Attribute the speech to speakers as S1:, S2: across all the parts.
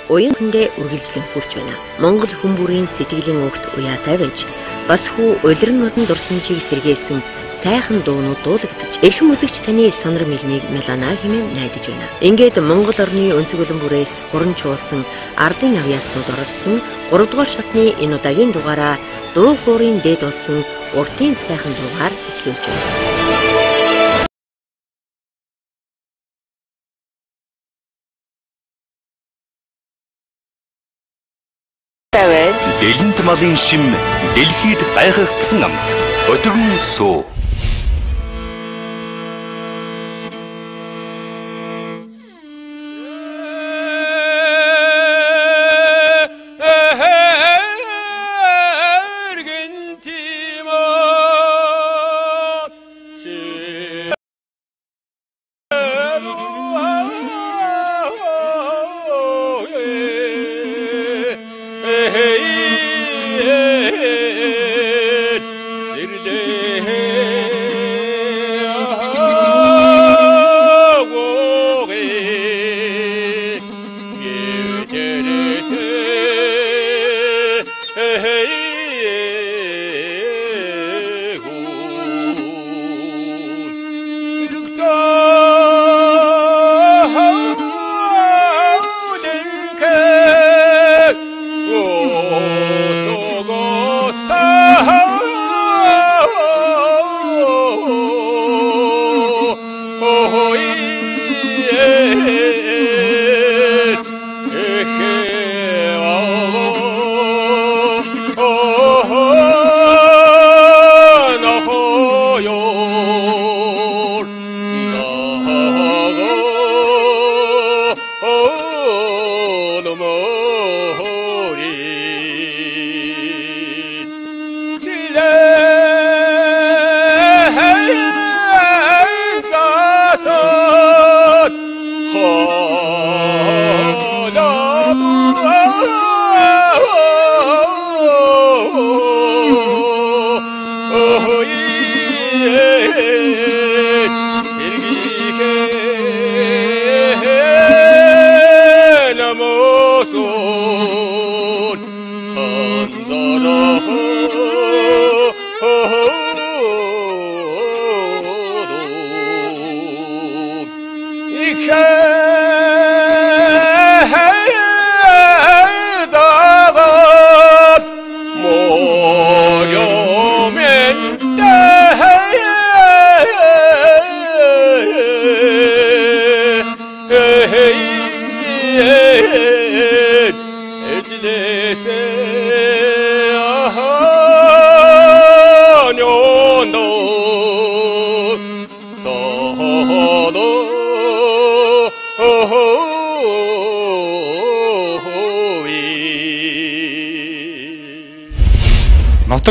S1: уян хүндээ үргэлжлэн хүрч байна. Монгол хүн бүрийн сэтгэлийн өгт уяатай байж бас хүү улиран нодон дурсамжийг сэргээсэн сайхан дуунууд дуулагдаж эрхэм үзэгч таны сонор мэлмийг мелана хэмээн найдаж байна. Ингээд Монгол орны өнцөг улан бүрээс хуран чуулсан ардын авьяаснууд оролцсон 3 дугаар шатны энэ удаагийн дугаараа дуу хоорын дээд болсон уртын сайхан дугаар эхлүүлж байна.
S2: Дэлэнт малын шим дэлхийд гайхагдсан амт өдгөн суу.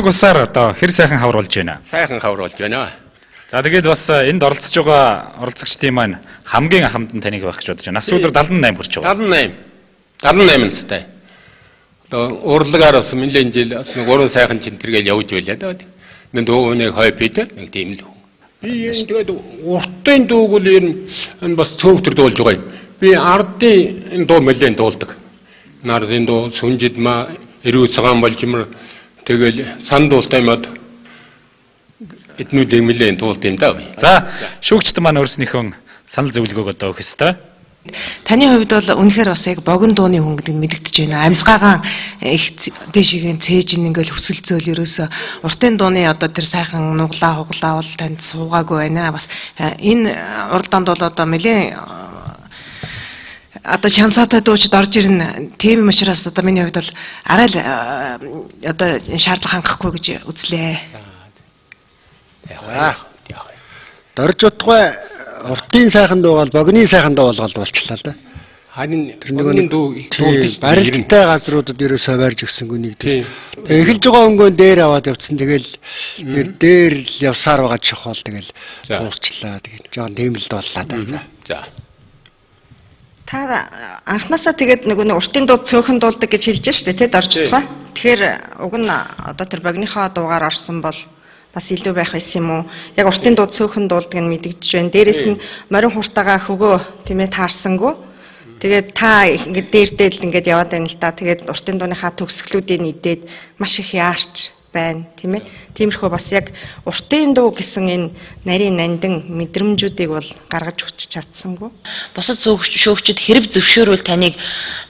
S3: Нутаг усаар одоо хэр сайхан хавруулж байна.
S4: Сайхан хавруулж байна.
S3: За тэгээд бас энд оролцож байгаа оролцогчдын маань хамгийн ахмад нь таныг байх гэж бодож байна. Нас өдөр 78 хүрч байгаа.
S4: 78 настай. Одоо урлагаар бас нэлээд жил бас нэг уран сайхан цэнтргээл явж байлаа даа. Нэг дууны хойпид нэг тийм л. Би тэгээд уртын дууг л энэ бас цөөгтөр дуулж байгаа юм. Би ардын энэ дуу нэлээд дуулдаг. Нардын дуу сүнжид ма эрүү цагаан болжмөр тэгэл сан дуултай мод эднүүдийг нэлээд дуулт юм даа.
S3: За шүүгчд маань өөрснийхөө санал зөвлөгөөг одоо өгөх ёстой.
S5: Таны хувьд бол үнэхээр бас яг богино дууны хүн гэдэг мэдэгдэж байна. Амьсгаагаан их дэшигийн цээж ингээл хөсөлцөөл ерөөсө уртын дууны одоо тэр сайхан нуглаа хуглаа бол танд суугаагүй байна. Бас энэ уралдаанд бол одоо нэлээд одоо чансаатай дуучид орж ирнэ. Тийм учраас одоо миний хувьд бол арай л одоо шаардлага хангахгүй гэж үзлээ.
S6: Дорж утгай уртын сайхан дуугаал богины сайхан дуу болгоод болчлаа л да.
S4: Харин тэрний дуу
S6: барилттай газруудад ерөөсөө барьж өгсөнгөө нэг тийм. Эхэлж байгаа өнгөө дээр аваад явцсан. Тэгэл дээр л явсаар байгаа чухал тэгэл дуусчлаа. Тэгээд жоон тийм л боллаа да.
S4: За.
S7: Та анхнаасаа тэгээд нэг уртын дуу цөөхөн дуулдаг гэж хэлж штэ тэ дорж утгай. Тэгэхээр уг нь одоо тэр богиныхоо дуугаар орсон бол бас илүү байх байсан юм уу? Яг уртын дуу цөөхөн дуулдаг нь мэдэгдэж байна. Дээрээс нь морин хуртагаа хөгөө тийм ээ таарсангүй. Тэгээд та ингээд дээрдэл ингээд яваад байна л да. Тэгээд уртын дууныхаа төгсгөлүүдийг нийдээд маш их яарч байна, тийм ээ. Тиймэрхүү бас яг уртын дуу гэсэн энэ нарийн нандин мэдрэмжүүдийг бол гаргаж өгч чадсангүй.
S8: Бусад шүүгчид хэрэг зөвшөөрвөл таныг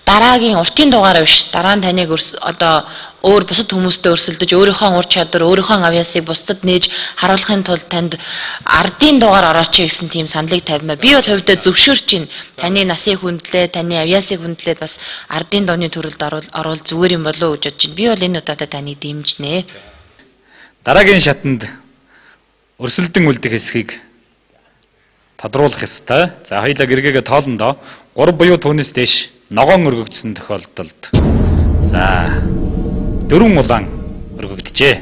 S8: дараагийн уртын дуугаараа биш, дараа нь таныг одоо өөр бусад хүмүүстэй өрсөлдөж өөрийнхөө ур чадвар, өөрийнхөө авьяасыг бусдад нээж харуулахын тулд танд ардын дуугаар орооч гэсэн тийм саналыг тавьмаа. Би бол хувьдаа зөвшөөрч байна. Таны насыг хүндлээ, таны авьяасыг хүндлээд бас ардын дууны төрөлд оруул зүгээр юм болов уу гэж бодож байна. Би бол энэ удаадаа таныг дэмжнэ.
S3: Дараагийн шатанд өрсөлдөн үлдэх хэсгийг тодруулах ёстой. За хоёулаа гэргээгээ тоолондоо 3 буюу түүнээс дээш ногоон өргөгдсөн тохиолдолд за 4 улаан өргөгдөжээ.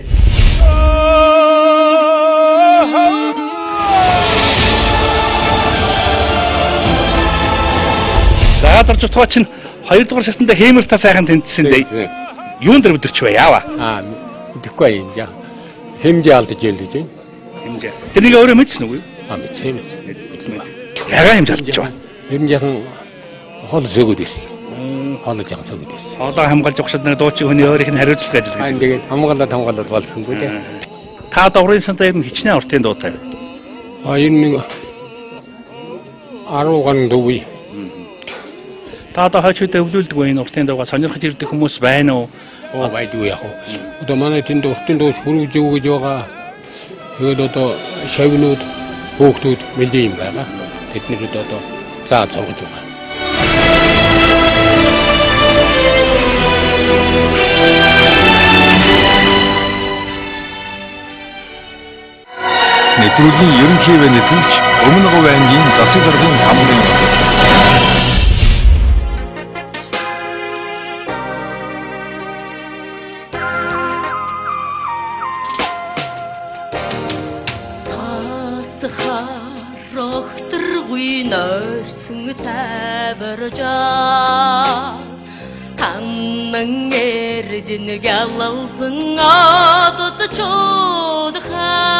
S2: За дарж утгаа чинь 2 дугаар шатанда хэмэртаа сайхан тэнцсэн дээ. Юун дээр өдөрч бай яава?
S4: Мэдэхгүй юм яа. Хэмжээ алдаж ийл гэж байна.
S2: Хэмжээ. Тэрнийг өөрөө мэдсэн үгүй юу?
S4: Мэдсэн.
S2: Ягаа хэмжээ алдаж байна.
S4: Ер нь яхан хол зөөгд байсан. Хоолой жахан сөгд байсан.
S2: Хоолой хамгаалж ухшаад нэг дуучин хүний өөрийнх нь хариуцлага ажилладаг.
S4: Тэгээд хамгаалаад болсонгүй дээ.
S2: Та дурын сантаа ер нь хичнээн уртын дуутай.
S4: Ер нь 10 ган дуугүй.
S2: Та одоо хойчтой өвлүүлдэг энэ уртын дуугаа сонирхож ирдэг хүмүүс байна уу?
S4: Байдгүй яах вэ? Одоо манай тэнд уртын дууш хөрвж өгж байгаа. Тэгэл одоо шавнууд, хөөхтүүд мэлээ юм байна. Тэднэрд одоо зааж сургаж байгаа.
S9: Нэвтрүүлгийн ерөнхий нэтгэгч Өмнөг байнгын засаг даргын хамрын газар.
S10: Рохтргүй нойрсон таваржаа танан эрдэн галалзан одод чуудахаар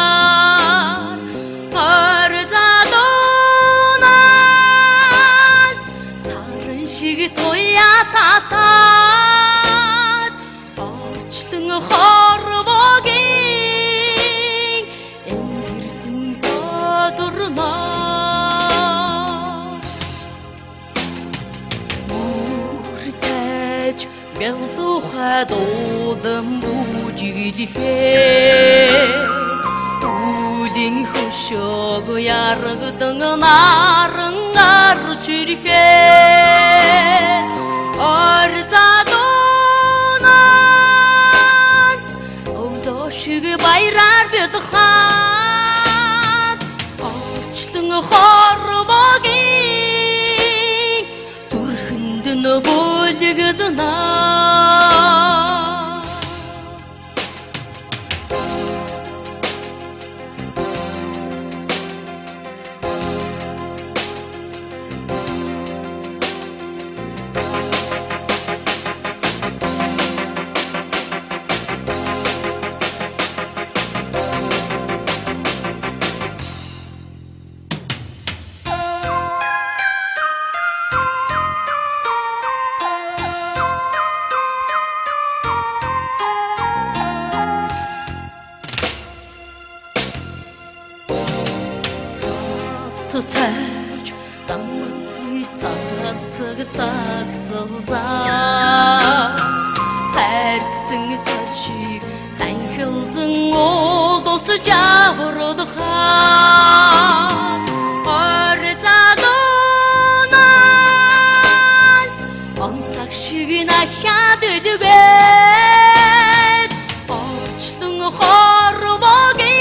S10: орзадонаас сарын шиг туя татаад орчлон хорвогийн энгэртэн тодорноо Гэлзуха дуулан бүжиглэхээ Үлийн хөшөөг ярагдан наран гарч ирэхээ Орзадонаас өвлөө шиг баяраар бэлхаад Орчлон хорвогийн зүрхэнд нөбөлгдөнаа Цач замтый цацаг сагсалзаа цайргсэн талшиг цанхилзэн олдосж авралхаа орзадонаас онцаг шиг нахаад үлгээд орчлон хорвогийн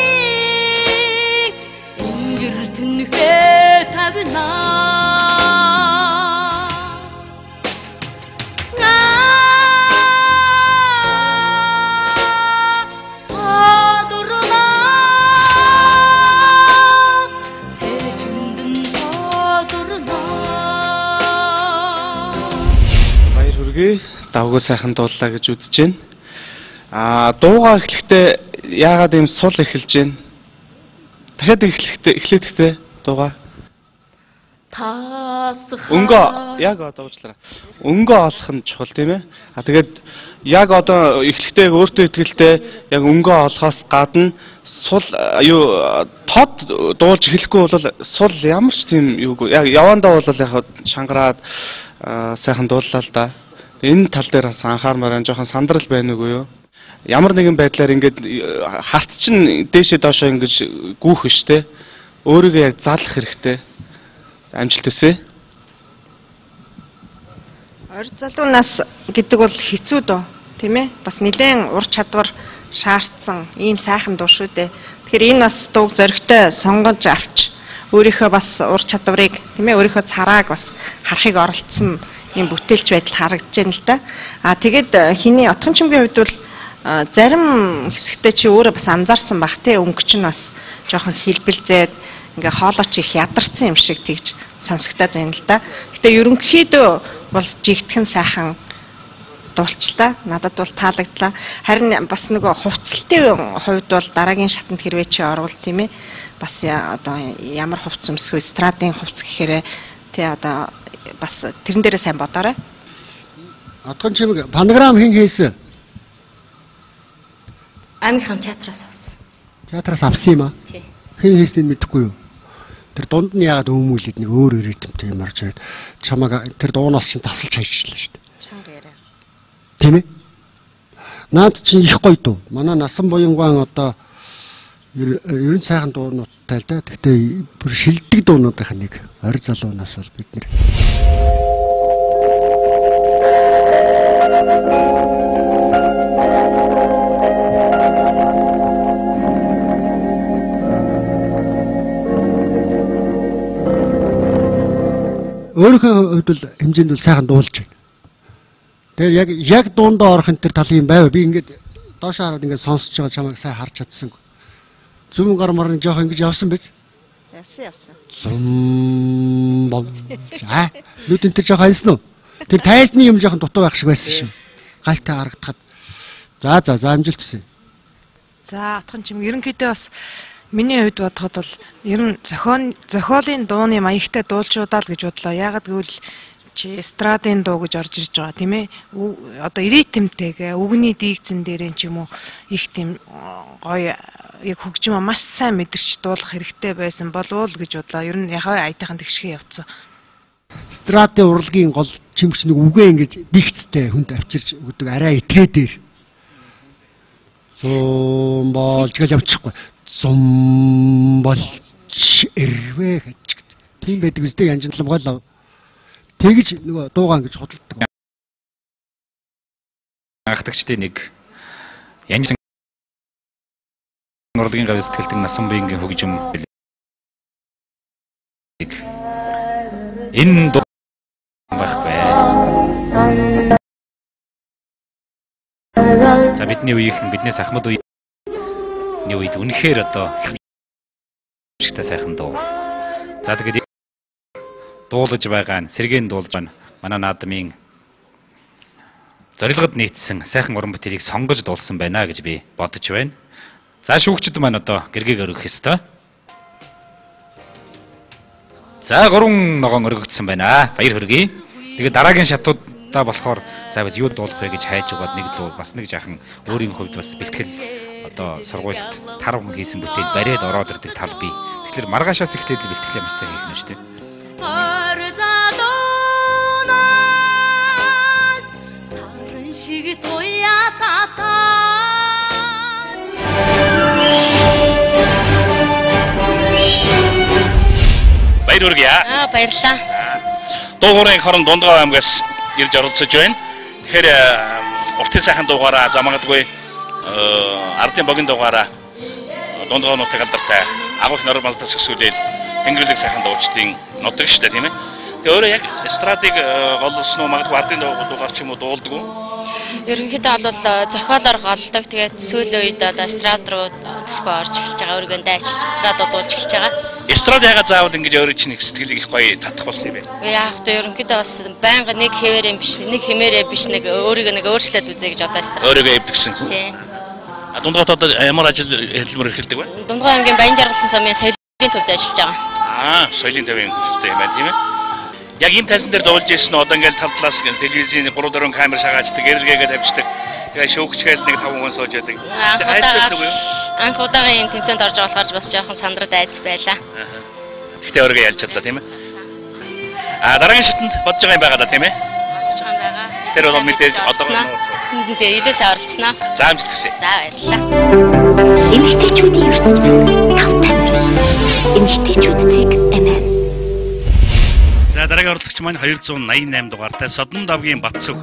S10: энгэртэнхээ тавинаа
S11: Баяр хүргэе. Давгүй сайхан дууллаа гэж үзэж байна. Дуугаа эхлэхдээ яагаад ийм сул эхэлж байна? Дахиад эхлэхдээ дуугаа. Өнгө яг одоо уучлаарай. Өнгө олох нь чухал тийм ээ. Тэгээд яг одоо эхлэхдээ өөртөө итгэлтэй яг өнгө олохоос гадна сул тод дуулж эхлэхгүй бол сул ямар ч тийм юугүй. Яг явандаа бол яг шангараад сайхан дууллаа л да. Энэ тал дээр бас анхаармаар жоохон сандрал байна уу юу? Ямар нэгэн байдлаар ингээд хаст чинь дээшээ доошоо ингэж гүүх штэ. Өөрийгөө яг залах хэрэгтэй. Амжилт хүсье.
S7: Ойр залуунаас гэдэг бол хэцүү дөө, тийм ээ? Бас нэлээд ур чадвар шаардсан ийм сайхан дуу шүү дээ. Тэгэхээр энэ бас дууг зоригтой сонгож авч өөрийнхөө бас ур чадварыг, тийм ээ, өөрийнхөө царааг бас харахыг оролцсон ийм бүтээлч байдал харагдаж байна л да. Тэгээд хиний отхон чимгийн хувьд бол зарим хэсэгтээ чи өөрөө бас анзаарсан бах тий, өнгө чинь бас жоохон хэлбэлзээд ингээ хоолойч их ядарсан юм шиг тэгж сонсогдоод байна л да. Гэтэ ерөнхийдөө бол жигтгэн сайхан дуулчлаа. Надад бол таалагдлаа. Харин бас нөгөө хувцалтын хувьд бол дараагийн шатанд хэрвээ чи орвол тийм ээ. Бас одоо ямар хувц өмсөх вэ? Страдын хувц гэхээр тий одоо бас тэрэн дээрээ сайн бодоорой.
S6: Отгон чимэг панограм хин хийсэн?
S10: Аймгийн театраас авсан.
S6: Театраас авсан юм аа?
S10: Тий.
S6: Хин хийснийг мэдэхгүй юу? Тэр дунд нь яагаад өөмүүлээд нэг өөр ритмтэй юмар чаад чамаг тэр дуунаас чинь тасалж хайчихлаа шүү дээ.
S7: Чанга яриа.
S6: Тийм ээ. Наад чинь их гоё дуу. Манай насан буянган одоо ерөн сайхан дуунуудтай л да. Гэхдээ бүр шилдэг дуунуудынх нэг орь залуунаас бол бид нэр өөрийнхөө хувьд бол хэмжээнд бол сайхан дуулж байна. Тэгээд яг дуундаа орох энэ төр тал юм байв. Би ингээд доошоо хараад ингээд сонсож байгаа чамайг сайн харж чадсангүй. Зүмэн гар марны жоох ингэж явсан биз?
S7: Явсан.
S6: Зум боо. За. Нүд энэ төр жоох хайсан уу? Тэр тайсны юм жоохон дутуу байх шиг байсан шүү. Гальтай харагдахад. За амжилт хүсье.
S5: За отхон чим ерөнхийдөө бас миний хувьд бодоход бол ер нь зохиолын дууны маягтай дуулжуудаа л гэж бодлоо. Яагаад гэвэл чи эстрадын дуу гэж орж ирж байгаа тийм ээ. Одоо ритмтэйгээ үгний диігцэн дээр ч юм уу их тийм гоё яг хөгжим маш сайн мэдэрч дуулах хэрэгтэй байсан болов уу гэж бодлоо. Ер нь яхаа айтайхан тэгшгээ явцсан.
S6: Эстрадын урлагийн гол чимч нэг үгээ ингэж дигцтэй хүнд авчирч өгдөг арай итгээ дээр. Зум болж гал явчихгүй. Зум болж ирвэ гэж. Тийм байдаг үстэй янжинтлам гол. Тэгж нөгөө дуугаа ингэж худалдаг.
S3: Анхдагчдын нэг янжин урлагийн гавь сэтгэлтэн насан буянгийн хөгжим. Энэ дуу байхгүй. За бидний үеийнхэн биднээс ахмад үеийн үед үнэхээр одоо шигтэй сайхан дуу. За тэгээд дуулж байгаа нь сэргээн дуулж байна. Манай наадмын зорилгод нийцсэн сайхан уран бүтээлийг сонгож дуулсан байна гэж би бодож байна. За шүүгчд маань одоо гэргийг өргөх ёстой. За 3 ногоон өргөгдсөн байна. Баяр хүргэе. Тэгээд дараагийн шатуудаа болохоор за бид юу дуулах вэ гэж хайж угаад нэг дуу бас нэг жаахан өөрийн хувьд бас бэлтгэл одоо сургуульд тар хүн хийсэн бүтээл бариад ороод ирдэг тал бий. Тэгэхээр маргаашаас ихтэй л бэлтгэлээ маш сайн хийх нь шүү дээ.
S10: шиг туя тата
S2: Баяр хүргэе.
S8: Баярлалаа.
S2: Дуугуурын хорон Дундгав аймгаас ирж оролцож байна. Тэгэхээр уртын сайхан дуугаараа замагдгүй ардын богино дуугаараа Дундгав нутаг алдартай агуулх нор мандас өсвөлэл Тэнгэрлэг сайхан дуучдын нутаг шүү дээ тийм ээ. Тэгээ өөрөө яг эстрадыг голлосноо магадгүй ардын дуугаар ч юм уу дуулдаг уу?
S8: Ерөнхийдөө бол зохиолоор голдог. Тэгээд сүүлийн үед одоо эстрад руу төлхөө орж эхэлж байгаа. Өөргөө дайчилж эстрадууд дуулж эхэлж байгаа.
S2: Эстрад ягаад заавал ингэж өөрөө чинь их сэтгэлийг их гоё татах болсон юм бэ?
S8: Яг то ерөнхийдөө бас байнга нэг хэвээрээ биш, нэг хэмээрээ биш, нэг өөрийгөө нэг өөрчлөөд үзье гэж одоо эстрад.
S2: Өөрийгөө эвдэгсэн.
S8: Тийм.
S2: Дундгавт одоо ямар ажил хэлбэр эхэлдэг вэ?
S8: Дундгав аймгийн Баян Жаргалсан сумын соёлын төвд ажиллаж байгаа.
S2: Соёлын төвийн хөтөлбөртэй юм байна тийм ээ. Яг ийм тайзан дээр дуулж ирсэн одоо ингээл тал талаас телевизийн 3-4 камер шагаачдаг, эргэлгээгээ тавьчихдаг. Тэгээ шүүгчгээл нэг 5 хүн сууж байдаг. Хайшсан уу юу?
S10: Анх удаагийн юм тэмцээнд орж болохоор бас жоохон сандраад айц байлаа.
S2: Гэхдээ өөрийгөө ялж чадлаа тийм ээ. Дараагийн шатанд бодож байгаа юм байгаа да тийм ээ.
S10: Бодож байгаа юм байгаа.
S2: Тэр бол мэдээж одоо
S10: тэгээ илүү сайн оролцсноо.
S2: За амжилт хүсье.
S10: За баярлалаа.
S12: Эмэгтэйчүүдийн ертөнцид тавтай мөрөл. Эмэгтэйчүүдцийг эмээн.
S2: За дараагийн оролцогч маань 288 дугаартай Содон давгийн Батсүх.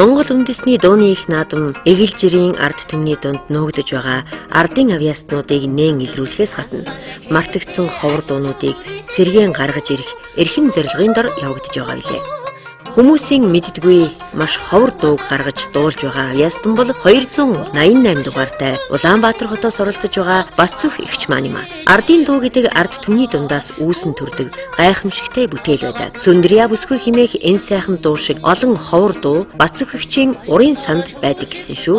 S1: Монгол үндэсний дууны их наадам Эгэлжирийн ард түмний дунд нөөгдөж байгаа ардын авьяаснуудыг нээн илрүүлэхээс гадна магтагдсан ховор дуунуудыг сэргээн гаргаж ирэх эрхэм зорилгын дор явагдаж байгаа билээ. Хүмүүсийн мэддгүй маш ховор дууг гаргаж дуулж байгаа авьяастан бол 288 дугаартай Улаанбаатар хотоос оролцож байгаа Батсүх эгч маань юм. Ардын дуу гэдэг ард түмний дундаас үүсэн төрдөг гайхамшигтай бүтээл байдаг. Сүндрия бүсгүй химээх энэ сайхан дуу шиг олон ховор дуу Батсүх эгчийн урын санд байдаг гэсэн шүү.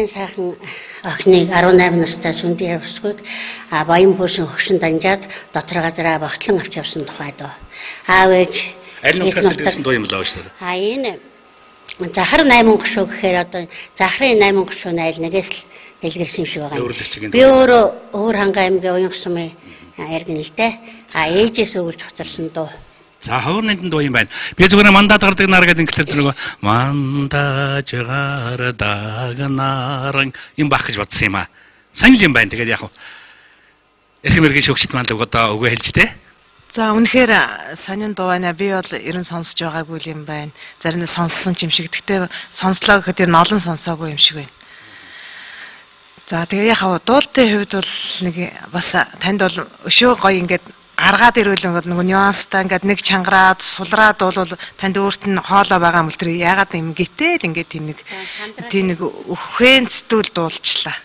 S13: Сайхан охиныг 18 настай Сүндрия бүсгүйг баян пүүсэн хөгшин данжаад дотор газараа багтлан авч явсан тухай доо. Аав ээж
S2: аль нутгаас ирсэн дуу юм лаа шүү дээ.
S13: Энэ захар 8 гушуу гэхээр одоо захрын 8 гушуу айл нэгээс л дэлгэрсэн юм шиг байгаа юм. Би өөрөө Өвөр ханга аймгийн уян сумын яргэн л дээ. Ээжээс өгүүлж хоцорсон дуу.
S2: За хаврын дуу юм байна. Би зүгээр мандат гардаг нар гэдэг ингэлэр нөгөө мандаж гардаг наран юм бах гэж бодсон юм аа. Сайн л юм байна. Тэгээд яг эрхэм мэргийн шүүгчд маань л одоо өгөө хэлж тээ.
S5: За үнэхээр сонин дуу байна. Би бол ерөн сонсож байгаагүй юм байна. Зарим нь сонссон юм шиг. Гэхдээ сонслоо гэхэд ер нь олон сонсоогүй юм шиг байна. За тэгээ яг дуултын хувьд бол нэг бас танд бол өшөө гоё ингээд аргаад ирвэл нөгөө нюанстай ингээд нэг чангараад сулраад бол танд өөрт нь хоолоо байгаа юм л тэр ягаад юм гэтэл ингээд тийм нэг өхөнцдүүл дуулчлаа.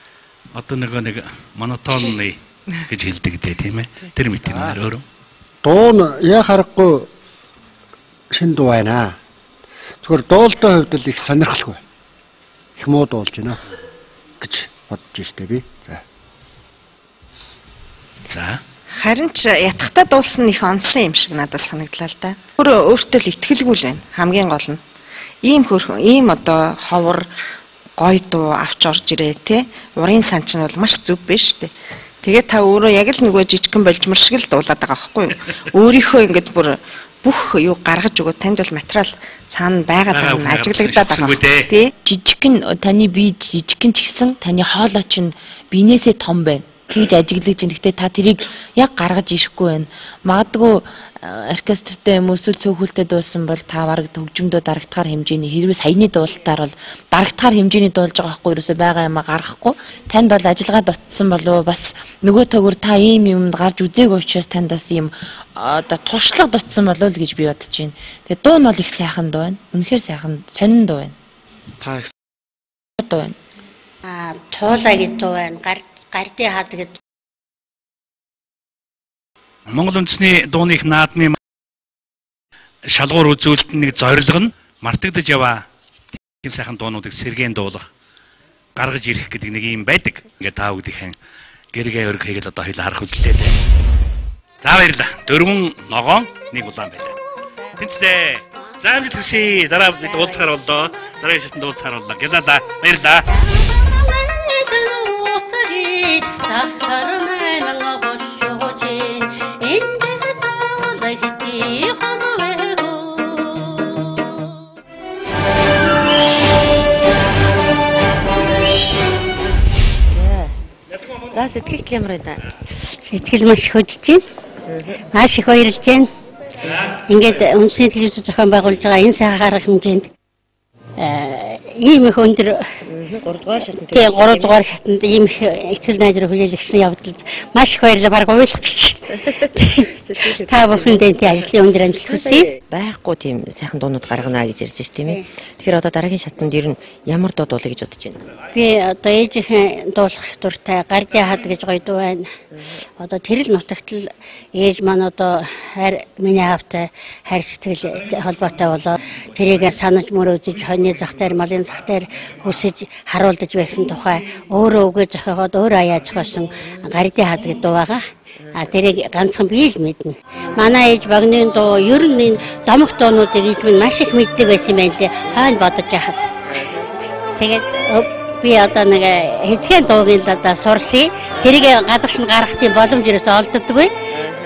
S2: Одоо нэг монотонны гэж хэлдэг дээ тийм ээ. Тэр мэт юм өөрөө.
S6: Дуу нь яа харахгүй шин дуу байна. Зүгээр дуултын хувьд л их сонирхолтой. Их муу дуулж байна гэж бодож штэ би.
S2: За.
S7: Харин ч ятгахтаа дуулсан их онсон юм шиг надад санагдлаа л да. Өөртөө л итгэлгүй л байна. Хамгийн гол нь ийм одоо ховор гой дуу авч орж ирээ те. Урын сан ч нь бол маш зүв биш те. Тэгээ та өөрөө яг л нөгөө жижигхэн болжмор шиг л дуулаад байгаа байхгүй юу? Өөрийнхөө ингээд бүр бүх юу гаргаж өгөө танд бол материал цаана байгаа юм ажиглагдаад байгаа
S8: тий. Жижигхэн таны бие жижигхэн ч гэсэн таны хоолой чинь биенээсээ том байна. хийж ажиглаж байна. Гэхдээ та тэрийг яг гаргаж ирэхгүй байна. Магадгүй оркестртэй юм эсвэл цөөхөлтэй дуулсан бол та бараг хөгжмөдөө дарагдахаар хэмжээний хэрвээ саяны дуулалтаар бол дарагдахаар хэмжээний дуулж байгаа байхгүй ерөөсөй байгаа юм гаргахгүй. Танд бол ажиллагаа дутсан болов бас нөгөө төгөр та ийм юмд гарч үзээгүй учраас танд бас ийм одоо туршлага дутсан болов л гэж би бодож байна. Тэгээ дуу нь бол их сайхан дуу байна. Үнэхээр сайхан сонин дуу байна.
S11: Та их
S8: дуу байна.
S13: Туулаа гэдэг дуу байна. Гардын хаад гэдэг
S2: Монгол үндэсний дууны их наадмын шалгуур үзүүлэлт нэг зорилго нь мартагдаж яваа тийм сайхан дуунуудыг сэргээн дуулах, гаргаж ирэх гэдэг нэг юм байдаг. Ингээ та бүгдийнхэн гэргээ өрг хийгээл одоо хоёул харах үзлээ. За баярлалаа. 4 ногоон, 1 улаан байлаа. Тэнцлээ. За амжилт хүсье. Дараа бид уулзахаар боллоо. Дараагийн шатанд уулзахаар боллоо. Гэлалаа. Баярлалаа.
S1: За сэтгэл ямар байна?
S13: Сэтгэл маш хөдөж байна. Маш их баярлж байна. Ингээд үндэсний телевиз зохион байгуулж байгаа энэ сайхан арга хэмжээнд ийм их өндөр
S1: 3 дугаар шатнд
S13: 3 дугаар шатнд ийм их ихтгэл найдвар хүлээлгсэн явдалд маш их баярлалаа. Бараг уйлах гэж. Та бүхэнд ажлын өндөр амжилт хүсье.
S1: Байхгүй тийм сайхан дуунууд гаргана гэж ярьж байна тийм ээ. Тэгэхээр одоо дараагийн шатнд ер нь ямар дуу дуулах гэж бодож байна?
S13: Би одоо ээжийнхэн дуулах дуртай Гардын хаад гэж гоё дуу байна. Одоо тэрэл нутагтал ээж маань одоо миний хавтай хайр сэтгэл холбоотой болоо тэрийг санаж мөрөөдөж хойны зах дээр малын зах дээр хүсэж харуулдаж байсан тухай өөрөө үгээ зохиогоод өөрөө аяаж хоосон Гардын хаад гэдэг дуу байгаа. Тэрийг ганцхан би л мэднэ. Манай ээж багны дуу ер нь энэ домог дуунуудыг ээж минь маш их мэддэг байсан юм байна лээ. Хойно бодож яхад. Тэгээд би одоо нэг хэдхэн дууг л одоо сурсан. Тэрийг гадагш нь гаргах тийм боломж ерөөсөө олддоггүй.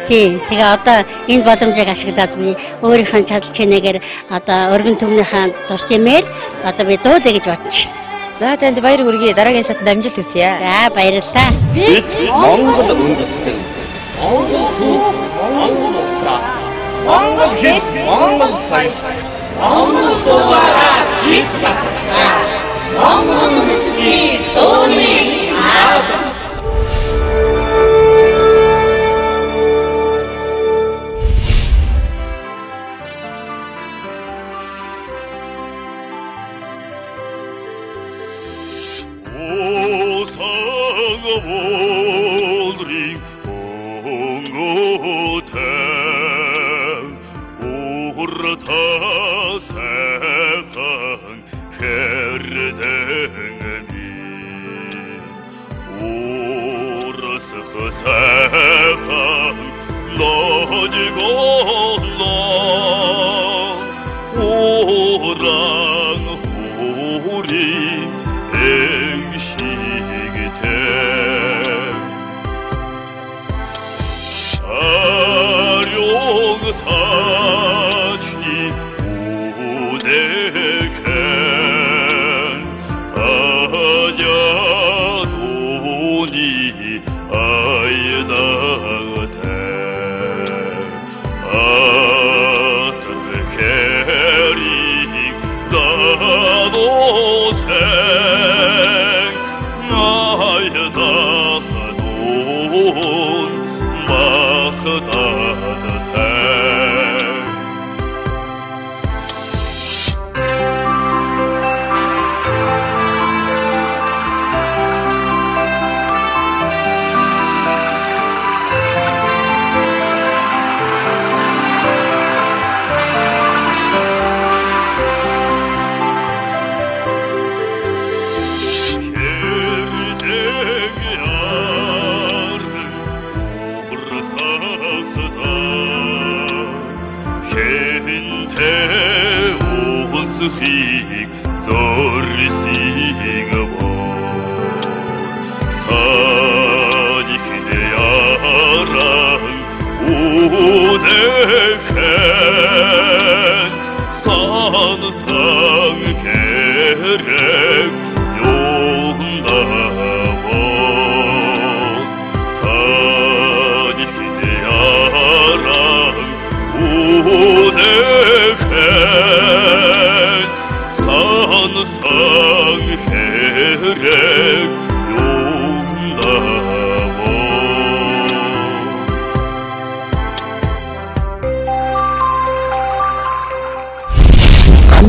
S13: Тийм. Тэгээ одоо энэ боломжийг ашиглаад би өөрийнхөө чадал чинээгээр одоо өргөн түмнийхээ дуртаймээр одоо би дуулъя гэж бодож байна.
S1: За танд баяр хүргэе. Дараагийн шатанд амжилт хүсье.
S13: За баярлалаа.
S14: Бид Монгол үндэстэн. Монгол төв, Монгол улсаа. Монгол хэл, Монгол соёл. Монгол дуугараа хит батлаа. Монгол үндэсний дууны наадам.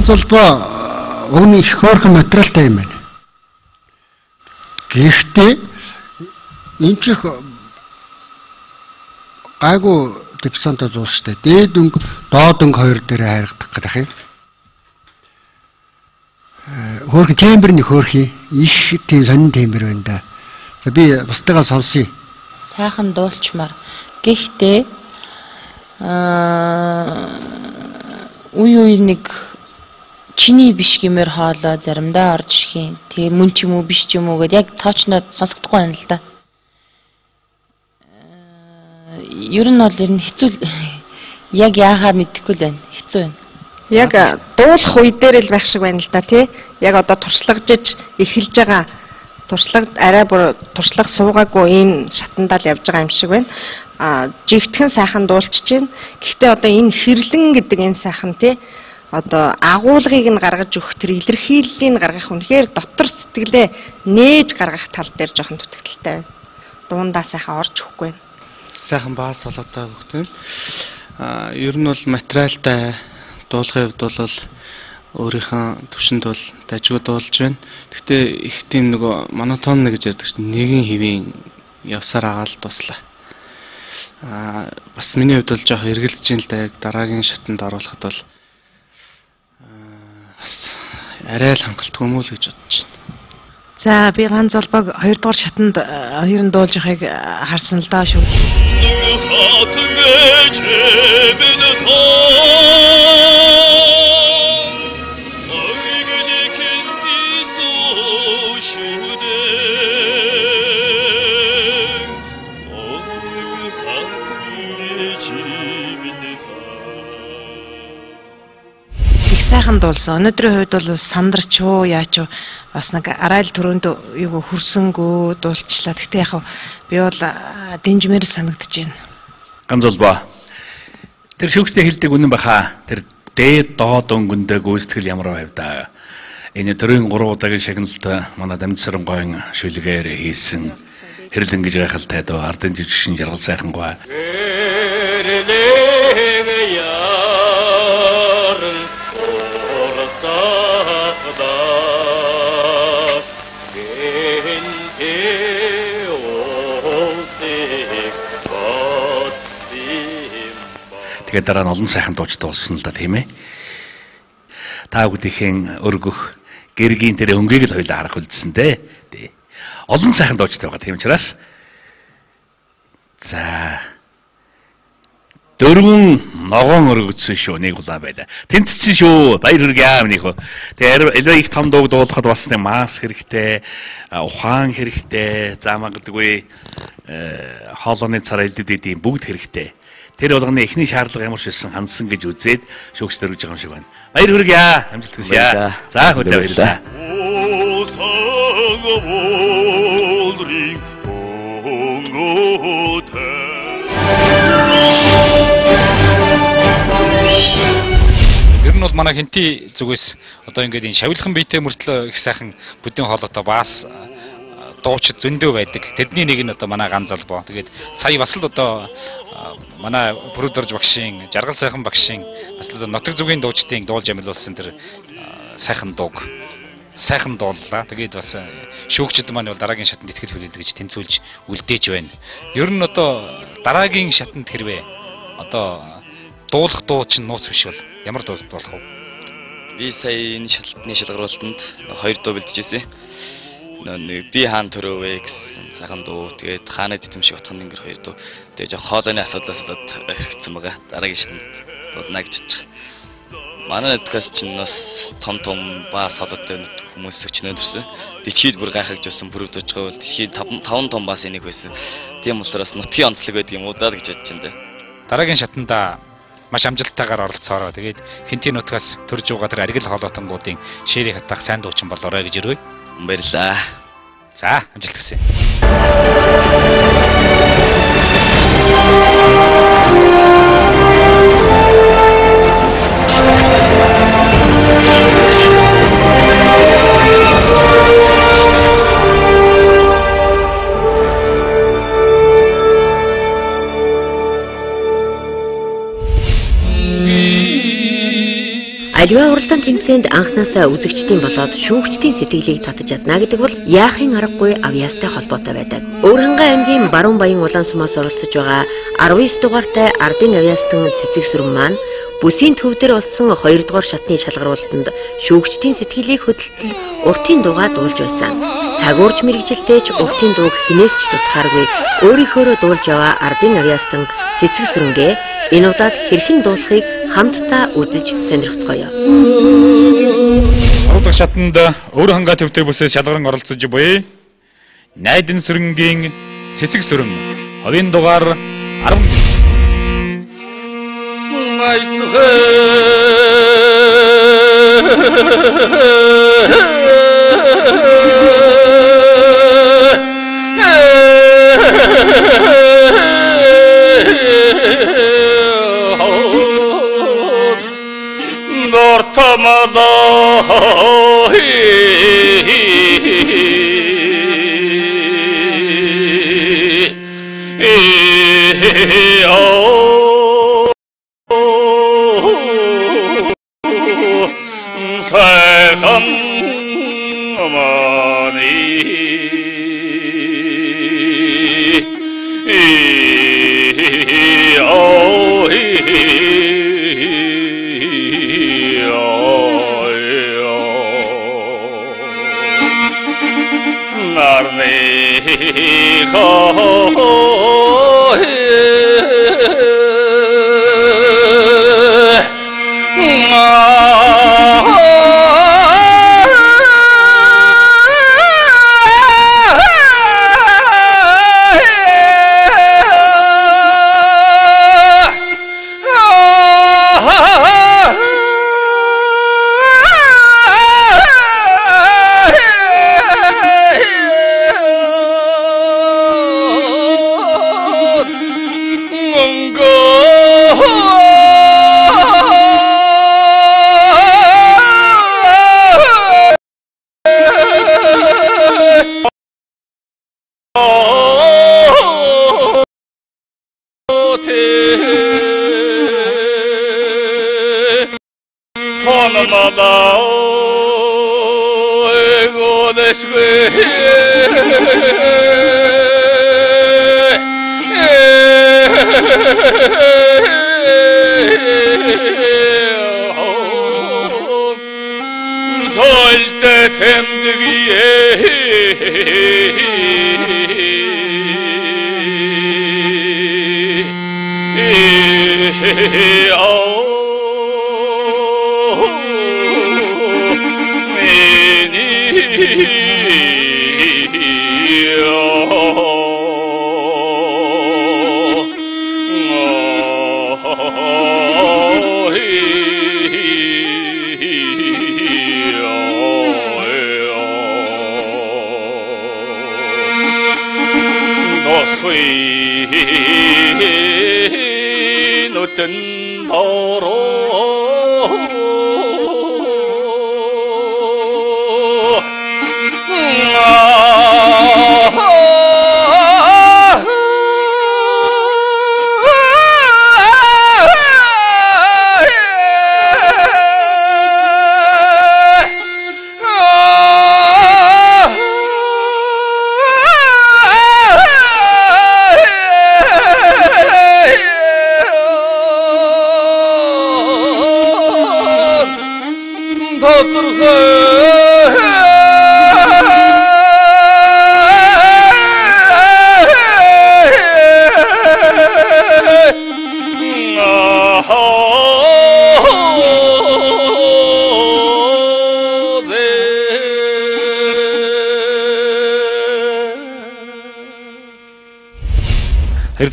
S6: Ганцолбоо өгний их хөөрхөн материалтай юм байна. Гэхдээ энэ чих гайгүй депсанта зуустай. Дээд өнгө, доод өнгө хоёр дээр хайргадах гэдэг юм. Хөөрхөн темберний хөөрхий их тийм сонин тембер байна да. За би бусдыгаа сонсъё.
S8: Сайхан дуулчмаар. Гэхдээ үе нэг чиний биш гэмээр хоолоо заримдаа орж ихийн. Тэгээ мөн ч юм уу биш ч юм уу гэдээ яг тоочноод сонсогдохгүй байна л да. Ер нь бол хэцүү яг яахаар мэдэхгүй л байна. Хэцүү байна.
S7: Яг дуулах үе дээр л байх шиг байна л да тий. Яг одоо туршлагажж эхэлж байгаа туршлага арай бүр туршлага суугаагүй энэ шатандаа л явж байгаа юм шиг байна. Жигтгэн сайхан дуулчих чинь. Гэхдээ одоо энэ хэрлэн гэдэг энэ сайхан тий одоо агуулгыг нь гаргаж өгөх тэр илэрхийллийг гаргах үнэхээр дотор сэтгэлээ нээж гаргах тал дээр жоохон дутагдaltaй байна. Дуундаа сайхан орж өгөхгүй байна.
S11: Сайхан баас солоотой хөхтэй. Ер нь бол материалтай дуулахын хувьд бол өөрийнхөө төвшөнд бол дажгүй дуулж байна. Гэхдээ их тийм нөгөө монотон гэж ярьдаг чинь нэгэн хэвийн явсаар агаал дуслаа. Бас миний хувьд бол жоох эргэлдэж ин л да яг дараагийн шатанд оруулахад бол бас арай л хангалтгүй юм уу л гэж бодож байна.
S5: За би Ганцолбог 2 дугаар шатанд хоёрын дуулж байгааг харсан л даа шүү. Сайхан дуулсан. Өнөөдрийн хувьд бол сандарч уу яач уу бас нэг арайл төрөнд юу хөрсөнгөө дуулчлаа. Гэхдээ яг би бол дэмжмээр санагдаж байна.
S2: Ганцолбоо. Тэр шүүгчтэй хэлдэг үнэн баха. Тэр дээд доод өнгөндөө гүйцэтгэл ямар байв да. Энэ төрийн 3 удаагийн шагналт манай Дамжсарангойн шүлгээр хийсэн хэрлэн гэж гайхалтай дөө ардын жижигшин жаргал сайхан гоо. Тэгээд дараа нь олон сайхан дуучтай болсон л да тийм ээ. Та бүдийнхэн өргөх гэргийн тэр өнгийг л хоёлаа харах үлдсэн дээ. Олон сайхан дуучтай байгаа тийм учраас за 4 ногоон өргөцсөн шүү нэг улаан байлаа. Тэнцсэн шүү. Баяр хүргэе аав нэг. Тэгээд элвэ их том дууг дуулахад бас нэг маск хэрэгтэй, ухаан хэрэгтэй, за магадгүй хоолойны царай элдэдэд ийм бүгд хэрэгтэй. Тэр болгоны эхний шаардлага ямар ч байсан хандсан гэж үзээд шүүгчдэр өгж байгаа юм шиг байна. Баяр хүргэе. Амжилт хүсье. За хөдөө баярлалаа.
S3: Ер нь бол манай хинти зүгээс одоо ингээд энэ шавилхан биетэй мөртлөө их сайхан бүдүүн хоолойтой баас дуучид зөндөө байдаг. Тэдний нэг нь одоо манай Ганцолбоо. Тэгээд сая бас л одоо манай Бүрүдэрж багшийн, Жаргал сайхан багшийн бас л нутаг зүгийн дуучдын дуулж амилуулсан тэр сайхан дууг сайхан дууллаа. Тэгээд бас шүүгчд маань бол дараагийн шатанд итгэл хүлээлт гэж тэнцүүлж үлдээж байна. Ер нь одоо дараагийн шатанд хэрвээ одоо дуулах дуу чинь нууц биш бол ямар дуулах вэ?
S15: Би сая энэ шалтны шалгаруулалтанд 2 дуу бэлдэжсэн. Би хаан төрөвэ гэсэн сайхан дуу. Тэгээд хааны титэм шиг отхон ингэр 2 дуу. Тэгээд жоо хоолойны асуудлаас л хэрэгцсэн байгаа. Дараагийн шатанд дуулна гэж бодож байгаа. Манай нэткээс чинь бас том баас солотой хүмүүс өчнөө төрсөн. Дэлхийд бүр гайхагжуулсан бүрөвдөж байгаа бол дэлхийд 5 том баас энийг байсан. Тийм учраас нутгийн онцлог байдаг юм уу даа гэж бодож байна.
S3: Дараагийн шатанда маш амжилттайгаар оролцоороо. Тэгээд хинтийн нутгаас төрж байгаа тэр аргил хоолойтонгуудын шээрийг хатах сайн дуучин болоорой гэж ирвэ.
S15: Баярлалаа.
S3: За, амжилт хүсье.
S1: Аливаа уралдаан тэмцээнд анхнаасаа үзэгчдийн болоод шүүгчдийн сэтгэлийг татаж чадна гэдэг бол яахын аргагүй авьяастай холбоотой байдаг. Өвөрхангай аймгийн Баруун Баян улаан сумаас оролцож байгаа 19 дугаартай ардын авьяастан цэцэг сүрэн маань бүсийн төв дээр болсон 2 дугаар шатны шалгаруулалтанд шүүгчдийн сэтгэлийг хөдөлтөл уртын дуугаа дуулж байсан. Цагуурж мэрэгжилтэйч уртын дууг хинээс ч дутахааргүй өөрийнхөөрөө дуулж яваа ардын авьяастан цэцэг сүрэнгээ энэ удаад хэрхэн дуулахыг хамтдаа үзэж сонирхцгоё.
S3: Урд шатанд Өвөрхангай төвтэй бүсээс шалгаран оролцож буй Найдын сүрэнгийн цэцэг сүрэн 20 дугаар 19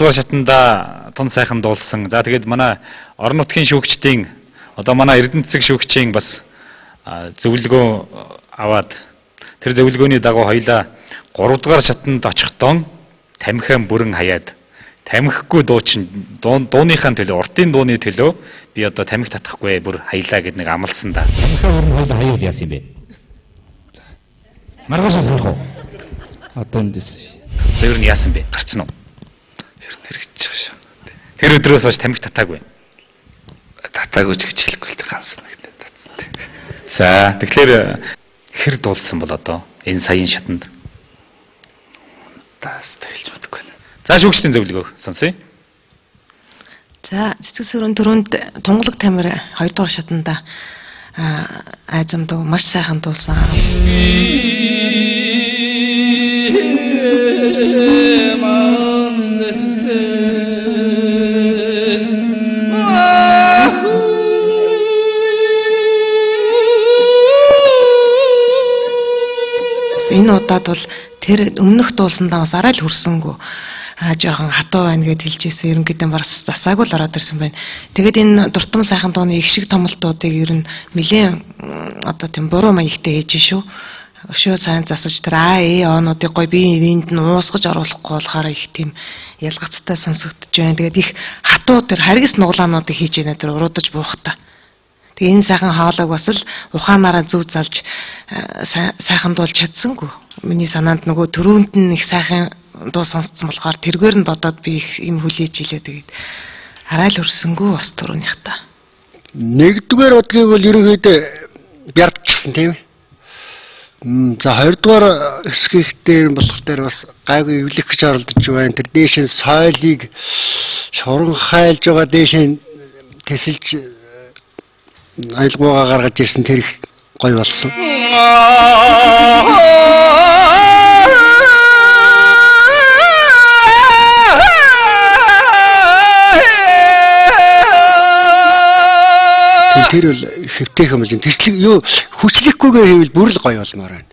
S3: 2-р шатанда тун сайхан дуулсан. За тэгээд манай орон нутгийн шүүгчдийн одоо манай Эрдэнэ цэцэг шүүгчийн бас зөвлөгөө аваад тэр зөвлөгөөний дагуу хоёлаа 3-р шатанд очихдоо тамхиан бүрэн хаяад тамхихгүй дуучин дууныхаа төлөө уртын дууны төлөө би одоо тамхи татахгүй бүр хаялаа гэд нэг амласан да. Тамхиа бүрэн хоёлаа хаяал яасан юм бэ? Маргаашаас хайх уу? Одоо эндээс. Тэр нь яасан бэ? Гарцсан уу? Хэрэгжиж байгаа шүү. Тэр өдрөөс хойш тамхи татаагүй. Татаагүй ч гэж хэлэхгүй л ганц нэг татсан. За тэгэхээр хэр дуулсан бол одоо энэ саяын шатанд? Тас тэрэлж бодохгүй. За шүүгчдийн зөвлөгөө сонсъё.
S5: За цэцэг сүрэн төрөнд тунгалаг тамир 2 дугаар шатанда айзамдаг маш сайхан дуулсан. Энэ удаад бол тэр өмнөх дуулсандаа бас арай л хүрсэнгүй жоохон хатуу байна гэж хэлжсэн. Ерөнхийдөө бас засаагүй л ороод ирсэн байна. Тэгээд энэ дуртам сайхан дууны их шиг томолтуудыг ер нь нэлээд одоо тийм буруу маягтай ээж шүү. Өшөө сайн засаж тэр оонуудыг гой би энд нь уусгаж оруулахгүй болохоор их тийм ялгацтай сонсогдож байна. Тэгээд их хатуу тэр харгас нуглаануудыг хийж байна тэр уруудаж буухтаа. Тэгээ энэ сайхан хоолойг бас л ухаанаараа зүв залж сайхан дуулж чадсангүй. Миний санаанд нөгөө төрөнд нь их сайхан дуу сонсцсон болохоор тэргээр нь бодоод би их юм хүлээж илээ. Тэгээд арай л өрсөнгөө бас түрүүнийхтаа.
S6: Нэгдүгээр удгийг бол ерөнхийдөө бярдчихсан тийм ээ. За хоёрдугаар хэсгийхтэй болох дээр бас гайгүй эвлэх гэж оролдож байна. Тэр дээш нь соёлыг шуран хайлж байгаа дээш нь тэсэлж айлгуугаа гаргаж ирсэн тэр их гоё болсон. Тэр бол хэвтэйх юм л тэслэг юу хүчлэхгүйгээр хийвэл бүр л гоё болмоор байна.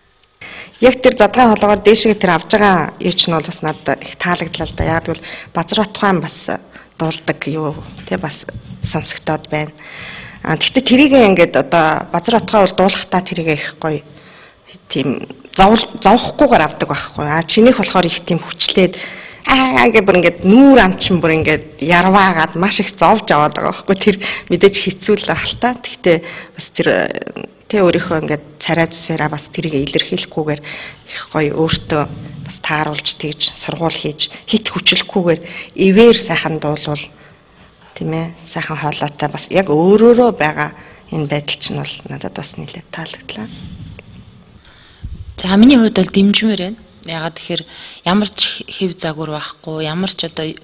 S7: Яг тэр задгаан хоолоогоор дээшээ тэр авж байгаа юу ч нь бол бас надад их таалагдлаа л да. Яг тэгвэл Базар Батхан бас дуулдаг юу тий бас сонсогдоод байна. Гэхдээ тэрийг ингээд одоо Базар Батхан бол дуулахтаа тэрийг их гоё тийм зовхгүйгээр авдаг байхгүй. Чинийх болохоор их тийм хүчлээд ингээд бүр ингээд нүүр амчин бүр ингээд ярваагаад маш их зовж аваад байгаа байхгүй. Тэр мэдээж хэцүү л ахaltaа. Гэхдээ бас тэр өөрийнхөө ингээд царай зүсээрээ бас тэрийг илэрхийлэхгүйгээр их гоё өөртөө бас тааруулж тэгж сургуул хийж хит хүчлэхгүйгээр ивэр сайхан дуулвал тийм ээ сайхан хоолойтой бас яг өөрөөрөө байгаа энэ байдал чинь бол надад бас нэлээд таалагдлаа.
S8: За миний хувьд бол дэмжмээр байна. Ягаад тэгэхээр ямар ч хэв загвар байхгүй, ямар ч одоо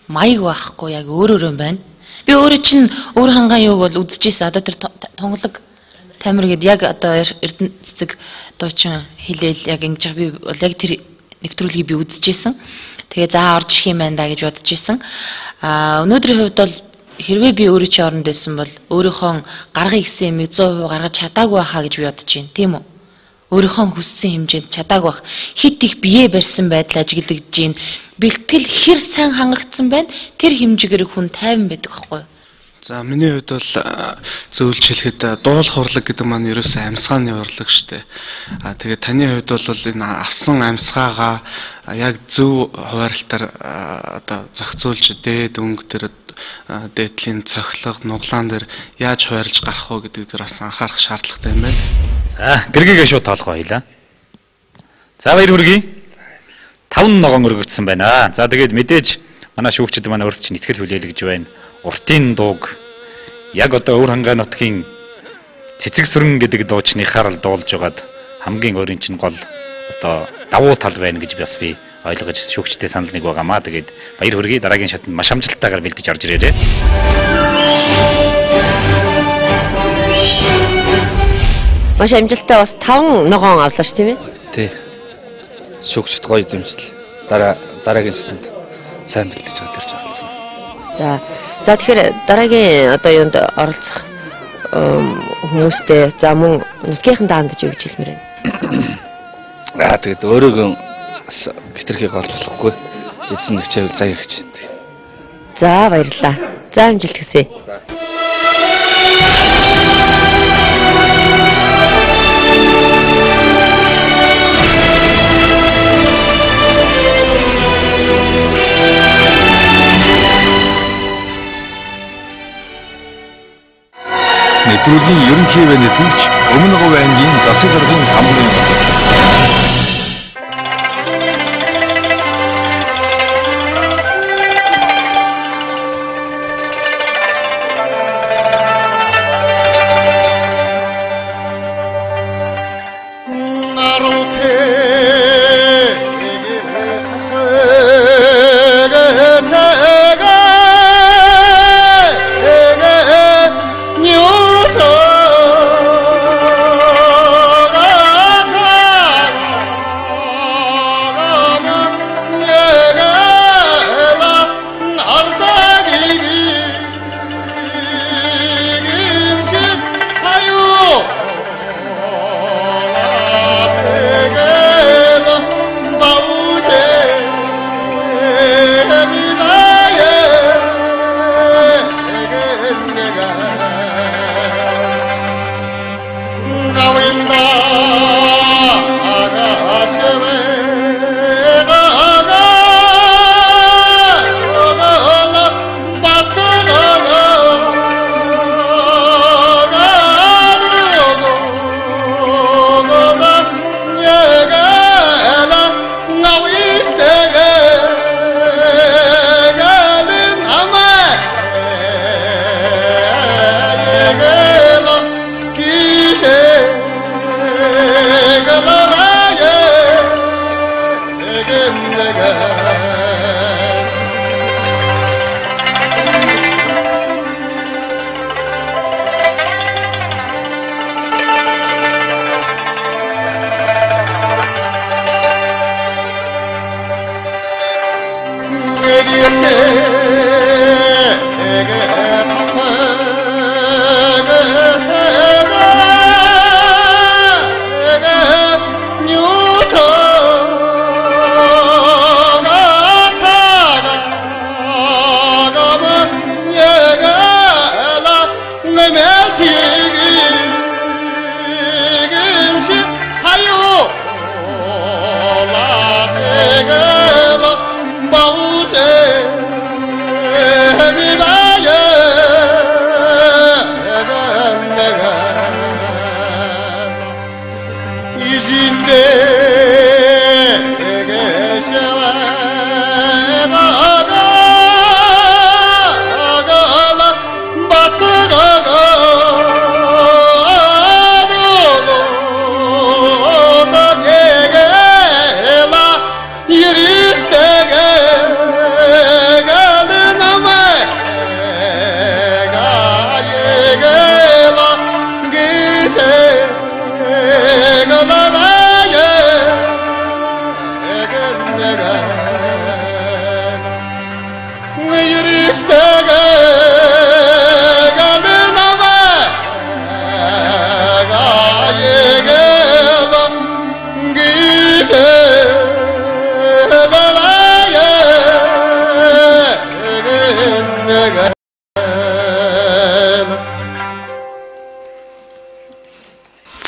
S8: маяг байхгүй яг өөрөөрөө байна. Би өөрөө чинь өөр хангаан юуг бол үзчихсэн. Одоо тэр тунгалаг тамир гэдэг яг одоо Эрдэнэ цэцэг дуучин хэлээл яг ингэж би бол яг тэр нэвтрүүлгийг би үзчихсэн. Тэгээ за орж ирэх юм байна да гэж бодож исэн. Өнөөдрийн хувьд бол хэрвээ би өөрөө чи оронд байсан бол өөрийнхөө гаргах гэсэн юмыг 100% гаргаж чадаагүй хаа гэж би бодож байна. Тийм үү? Өөрийнхөө хүссэн хэмжээнд чадаагүй бах. Хит их бие барьсан байдал ажиглагдж гин. Бэлтгэл хэр сайн хангагдсан байна. Тэр хэмжээгээр хүн тайван байдаг байхгүй юу?
S11: За миний хувьд бол зөвлөж хэлэхэд дуулах урлаг гэдэг маань ерөөсөө амьсгааны урлаг шүү дээ. Тэгээд таны хувьд бол энэ авсан амьсгаагаа яг зөв хуваарлалтаар одоо зохицуулж дээд өнгө төр дээдлийн цохилго нуглаан дээр яаж хуваарлж гарах вэ гэдэг дээр бас анхаарах шаардлагатай юм байна.
S3: За гэргээгээ шууд тоолгоо хийлаа. За баяр хүргэе. 5 ногоон өргөгдсөн байна. За тэгээд мэдээж манай шүүгчид манай өөрт чинь итгэл хүлээлгэж байна. Уртын дууг яг одоо Өвөр хангаан нутгийн цэцэг сүрэн гэдэг дуучныхаар л дуулж байгаад хамгийн өөрийн чинь гол одоо давуу тал байна гэж бас би ойлгож шүүгчтэй санал нэг байгаамаа. Тэгээд баяр хүргэе. Дараагийн шатанд маш амжилттайгаар бэлдэж орж ирээрэй.
S1: Маш амжилттай бас 5 ногоон авлаа ш тийм ээ?
S16: Тий. Шүүгчд гоё дэмжлээ. Дараагийн шатанд сайн бэлдэж байгаа гэж байна.
S1: За тэгэхээр дараагийн одоо юунд оролцох хүмүүстэй за мөн нутгийнхын даандж юу гэж хэлмээр байна.
S16: Тэгээд өөрөөгөө хитрхийг олж болохгүй. Эзэн нэгчээл заяа гэж.
S1: За баярлалаа. За амжилт хүсье.
S9: Нэвтрүүлгийн ерөнхий нэтгэгч Өмнөг аймгийн засаг даргын хамгаалалтын газар.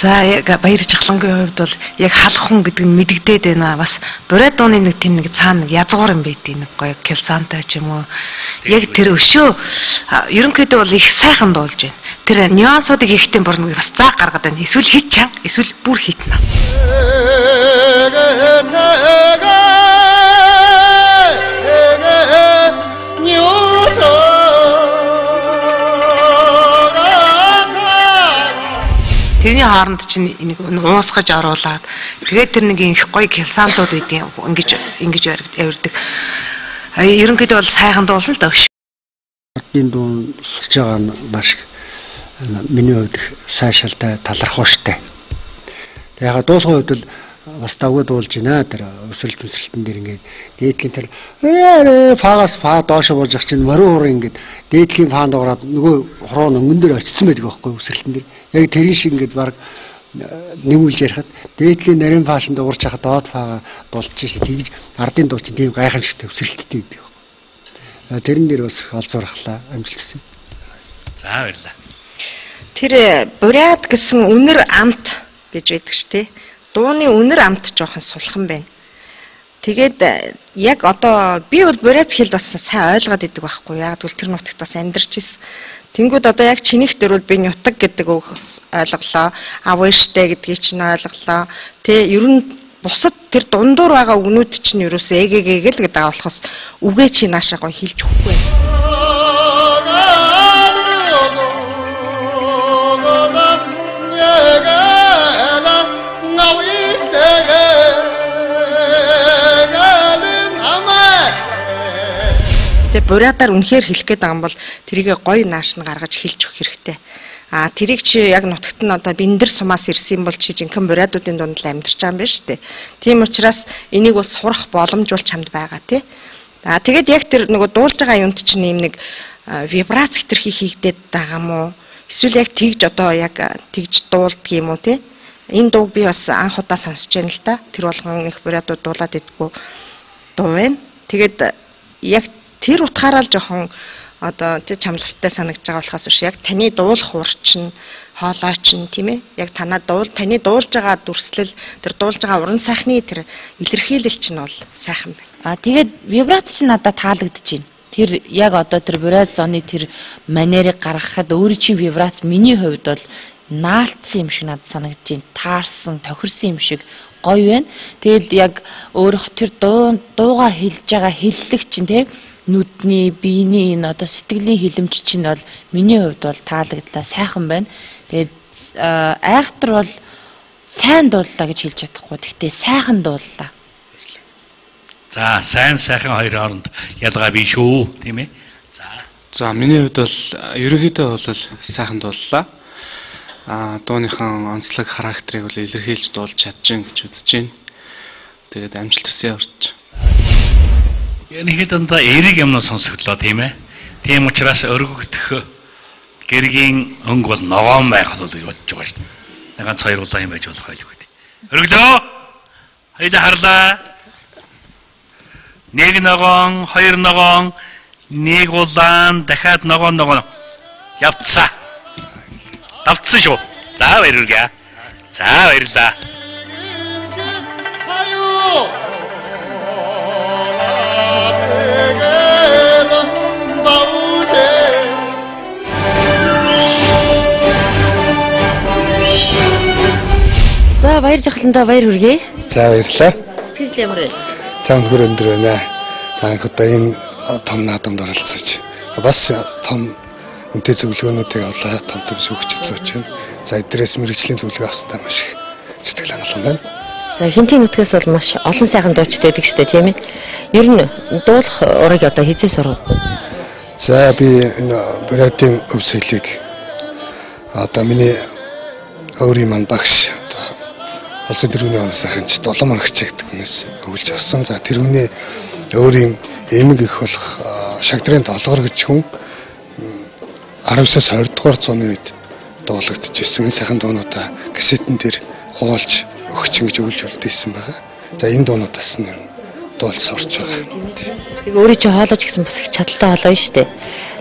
S5: За яг баяр жахлангийн хувьд бол яг халах хүн гэдэг нь мэдэгдээд байна. Бас бурайд дууны нэг тийм нэг цаана нэг язгуур юм байдгийг нэг гоё келсантай ч юм уу. Яг тэр өшөө ерөнхийдөө бол их сайхан дуулж байна. Тэр нюансуудыг ихтэй борно бас зааг гаргаад байна. Эсвэл хит чанга, эсвэл бүр хитнэ. Тэрний хооронд чинь нэг уусгаж оруулаад тэгээд тэр нэг их гоё келсантууд үйдیں۔ Ингэж авирдаг. Ерөнхийдөө бол сайхан дуулсан л да.
S6: Хотын дуун сонсож байгаа нь маш миний хувьд сайшаалтай талархууштай. Яг дуулахын хувьд л бас давгүй дуулж байна. Тэр өсрэлт өсрэлтэн дээр ингээд дээдлийн тэр фагас фа доош болж ах чинь морин хурын ингээд дээдлийн фаанд уураад нөгөө хуруу өнгөн дээр очсон байдаг байхгүй өсрэлтэн дээр. Яг тэрийн шиг ингээд баг нэмүүлж ярихад дээдлийн нарийн фашинд уурч хахад доод фаага дуулчих шиг тэгж ардын дуу чинь тийм гайхамшигтай өсрэлттэй гэдэг. Тэрэн дээр бас олзуурхлаа амжилт хүсье.
S2: За баярлалаа.
S7: Тэр буряд гэсэн үнэр амт гэж байдаг ш тий. Дууны үнэр амт жоохон сулхан байна. Тэгээд яг одоо би бол буряд хэл бас сайн ойлгоод идэг байхгүй. Яг бол тэр нутагт бас амьдарч ирсэн. Тэнгүүд одоо яг чинийх дээр бол би нутаг гэдэг үг ойлголоо. Авштай гэдгийг чинь ойлголоо. Тэ ер нь бусад тэр дундуур байгаа үгнүүд чинь ерөөсөө эгэгээг л гэдэг болохоос үгээ чи наашаа гоё хэлж өгөхгүй. буриадаар үнэхээр хэлэх гээд байгаа юм бол тэрийг гоё нааш нь гаргаж хэлж өгөх хэрэгтэй. Тэрийг чи яг нутагт нь одоо биндэр сумаас ирсэн бол чи жинхэнэ буриадуудын дунд л амьдарч байгаа юм байна шүү дээ. Тийм учраас энийг бас сурах боломж бол чамд байгаа тий. Тэгээд яг тэр нөгөө дуулж байгаа юмд чинь юм нэг вибрац хэтэрхий хийгдээд байгаа мó? Эсвэл яг тэгж одоо яг тэгж дуулдаг юм уу тий? Энэ дууг би бас анх удаа сонсож байна л да. Тэр болгон их буриадууд дуулаад идэггүй дуу байна. Тэгээд яг тэр утгаараа л жоохон одоо тий чамлалтай санагдж байгаа болохоос биш яг таны дуулах урчин хоолойчин тийм ээ яг таны дуулж байгаа дүрслэл тэр дуулж байгаа уран сайхны тэр илэрхийлэл чинь бол сайхан байна.
S8: Тэгээд вибрац чинь надад таалагдж байна. Тэр яг одоо тэр буриад зоны тэр манерыг гаргахад өөрийн чинь вибрац миний хувьд бол наалтсан юм шиг надад санагдж байна. Таарсан, тохирсон юм шиг гоё байна. Тэгэл яг өөрөх тэр дууга хэлж байгаа хэллэг чинь тийм нүдний, биений энэ одоо сэтгэлийн хилэмж чинь бол миний хувьд бол таалагдлаа сайхан байна. Тэгээд айхтар бол сайн дууллаа гэж хэлж чадахгүй. Гэхдээ сайхан дууллаа.
S2: За, сайн сайхан хоёр хооронд ялгаа бий шүү, тийм ээ.
S11: За, миний хувьд бол ерөнхийдөө бол сайхан дууллаа. Дууныхан онцлог характерыг бол илэрхийлж дуулж чадчихна гэж үзэж байна. Тэгээд амжилт хүсье орж.
S2: Энэхэд дандаа эерэг юмнууд сонсогдлоо тийм ээ. Тийм учраас өргөгдөх гэргийн өнгө бол ногоон байх бол гэж бодож байгаа шүү дээ. Ганц хоёр улаан юм байж болох байлгүй. Өргөлөө. Хоёулаа харлаа. Нэг ногоон, хоёр ногоон, нэг улаан, дахиад ногоон. Явцсан. Давцсан шүү. За баярлалаа. За баярлалаа.
S1: За баяр жахландаа баяр хүргэе.
S17: За баярлалаа.
S1: Сэтгэл ямар вэ?
S17: За өндөр өндөр байна. За одоо энэ том наадамд оролцож бас том үнэтэй зөвлөгөөнүүдийг олоо том зөвшөөрч үзэж байна. За эдрээс мэрэгжлийн зөвлөгөө авсантай маш их сэтгэл хангалуун байна.
S1: За хинтийн нутгаас бол маш олон сайхан дуучтай байдаг шүү дээ тийм ээ. Ер нь дуулах урыг одоо хизээ сурав?
S17: За би энэ буриадын өв соёлыг одоо миний өөрийн манд багш Улсын тэргүүний оноо сайханч Дулам аргач гэдэг хүнээс өвлж авсан. За тэрүүний өөрийн эмэг их болох Шагдрын Долгор гэж хүн 19-с 20 дугаар зууны үед дуулагдчихсэн сайхан дуунуудаа касетэн дээр хуулж өгч ингэж өвлж үлдээсэн байгаа. За энэ дуунуудаас нь дуулж сурч байгаа.
S1: Тэг өөрийн чинь хоолойч гэсэн бас их чадaltaй хоолой шүү дээ.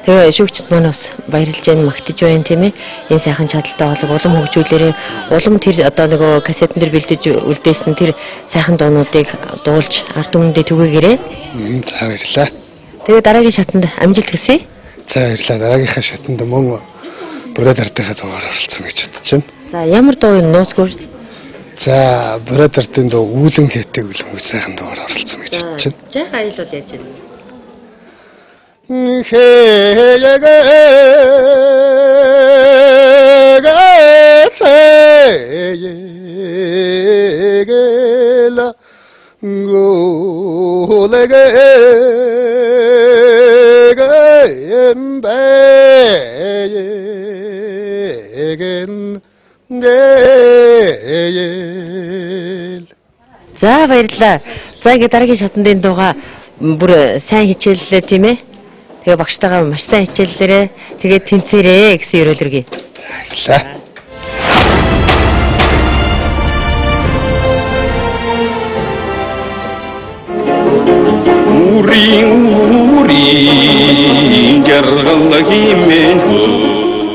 S1: Тэгээ шүүгчд маань бас баярлж байна, магтаж байна тийм ээ. Энэ сайхан чадaltaй хоолойг улам хөгжүүлээрээ улам тэр одоо нөгөө касетэн дээр бэлдэж үлдээсэн тэр сайхан дуунуудыг дуулж ард түмэндээ түгээгээрэй.
S17: За баярлалаа.
S1: Тэгээ дараагийн шатанд амжилт хүсье.
S17: За баярлалаа. Дараагийнхаа шатанд мөн буриад ардынхаа дуугаар оролцсон гэж бодож байна.
S1: За ямар дуу юм нууцгүй?
S17: За буриад ардын дуу үүлэн хэтэг үлэнгуй сайхан дуугаар оролцсон гэж бодож байна.
S1: Жаахан аялал яаж байна? За баярлалаа. За ингээд дараагийн шатны дууга бүр сайн хичээллээ тийм ээ. Тэгээ багштайгаа маш сайн хичээллээрээ тэгээд тэнцээрээ гэсэн ерөөл өргөе.
S17: Баярлалаа.
S14: Үрийн жаргал химэн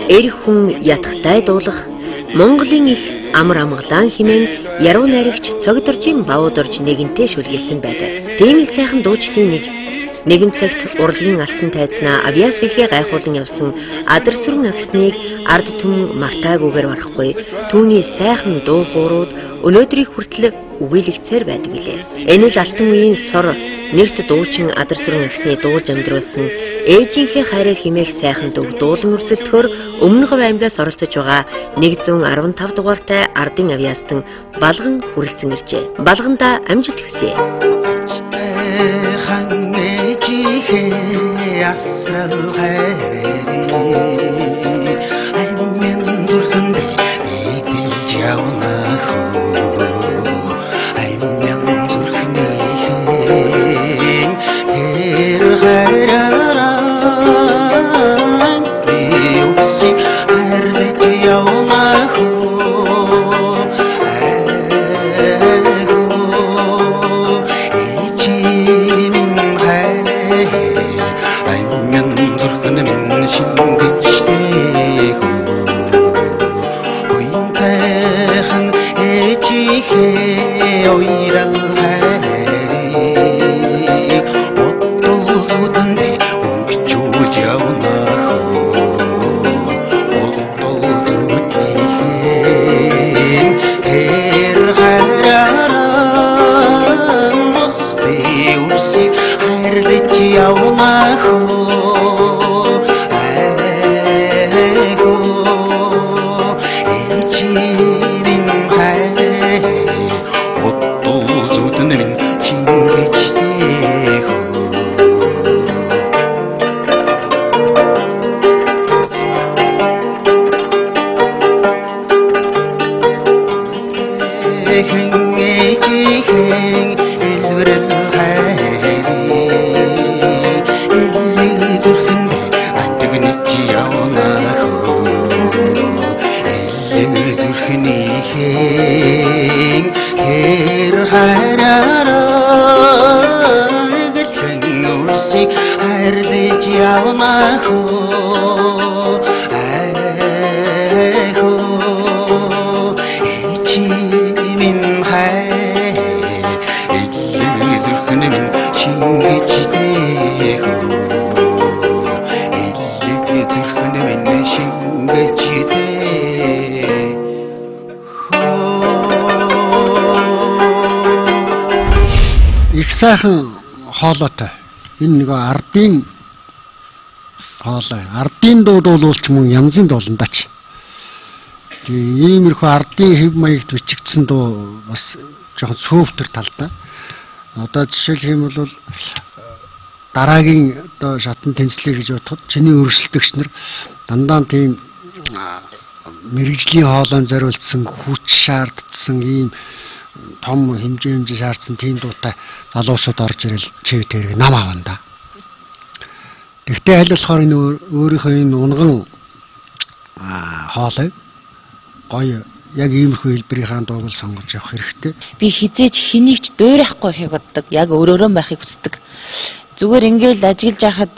S1: Эрх хүн ятгтай дуулах Монголын их амар амгалан химэн яруу найрагч цогдоржин баудорж нэгэнтээ шүлгэлсэн байдаг. Тийм л сайхан дуучдын нэгэн цагт урлагийн алтан тайзнаа авьяас бихээ гайхуулан явсан адар сүрэн агсныг ард түмэн мартаагүйгээр барахгүй түүний сайхан дуу хуурууд өнөөдрийг хүртэл үгийлэгцээр байдаг билээ. Энэ л алтан үеийн сор нэрт дуучин адар сүрэн агсны дуулж амьдруулсан ээжийнхээ хайраар химээх сайхан дуу дуулан өрсөлдөхөөр өмнө Говь аймгаас оролцож байгаа 115 дугаартай ардын авьяастан Балган хүрэлцэн иржээ. Балганда амжилт хүсье.
S18: асрал хайрыг аймын зүрхэнд бидэлж явна хөө аймын зүрхнийхэн тэр хайраараа би үси хайрлаж явна хөө шингэжтэй хөө уянтайхан ээжийнхээ уйрал хайрыг одолзуудэндээ өнгөчүүлж явна хөө одолзууднийхэн тэр хайраараа мосты үрсийг хайрлаж явна хөө
S6: их сайхан хоолойтой. Энэ нэг ардын хоолой. Ардын дууд бол ч мөн янзын дууландаач. Тэгээ иймэрхүү ардын хэв маягт бичигдсэн дуу бас жоохон цөөвтөр талтай. Одоо жишээлх юм бол дараагийн одоо шатан тэнцлээ гэж бодоход чиний өрсөлдөгч нар дандаа тийм мэрэгжлийн хоолойн зориулсан хүч шаардсан ийм том хэмжээ шаардсан тийм дуутай залуусууд орж ирэл чив тэрэг нам аавна да. Тэгтээ аль болохоор энэ өөрийнхөө энэ унган хоолой гоё яг иймэрхүү хэлбэрийн дууг сонгож явах хэрэгтэй.
S8: Би хизээч хэнийг ч дуурайхгүй байхыг боддог. Яг өөрөөрөө байхыг хүсдэг. Зүгээр ингээл ажиглаж байхад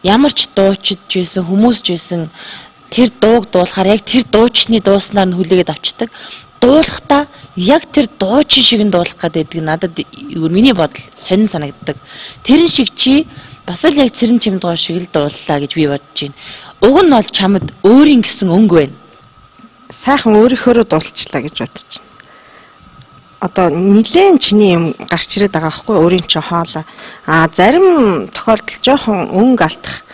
S8: ямар ч дуучид байсан хүмүүс ч байсан тэр дууг дуулахаар яг тэр дуучны дууснаар нь хүлээгээд авчдаг. Дуулахдаа яг тэр дуучин шиг нь дуулах гэдэг надад миний бодол сонин санагддаг. Тэрэн шиг чи бас л яг цэрэн чимдгоо шиг л дууллаа гэж би бодож байна. Уг нь бол чамд өөрийн гэсэн өнгө байна.
S7: Сайхан өөрийнхөө дуулчлаа гэж бодож байна. Одоо нилээн чиний юм гарч ирээд байгаа байхгүй өөрийн чинь хоолой. Зарим тохиолдолд жоохон өнгө алдах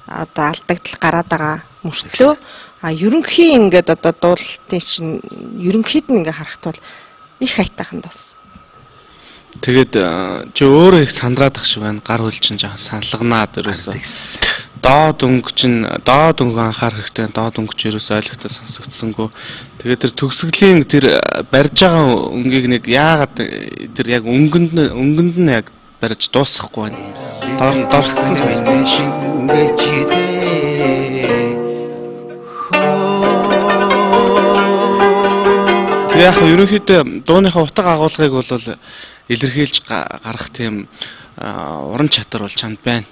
S7: одоо алдагдал гараад байгаа мөртлөө ерөнхий ингээд одоо дуулалтын чинь ерөнхийд нь ингээд харахад бол их хайтайхан дуус.
S11: Тэгээд чи өөрөө их сандраад ах шиг байна. Гар хөл чинь жоохон саналганаад ерөөсөө. Доод өнгө анхаарах хэрэгтэй. Доод өнгө ч ерөөсөө ойлгохтой сонсогдсонгүй. Тэгээд тэр төгсгөлийн тэр барьж байгаа өнгийг нэг яагаад тэр яг өнгөнд нь яг барьж дуусахгүй байна. Дорцсон сонсогдсон. Яг ерөнхийдөө дууныхаа утга агуулгыг бол илэрхийлж гарах тийм уран чадвар бол чамд байна.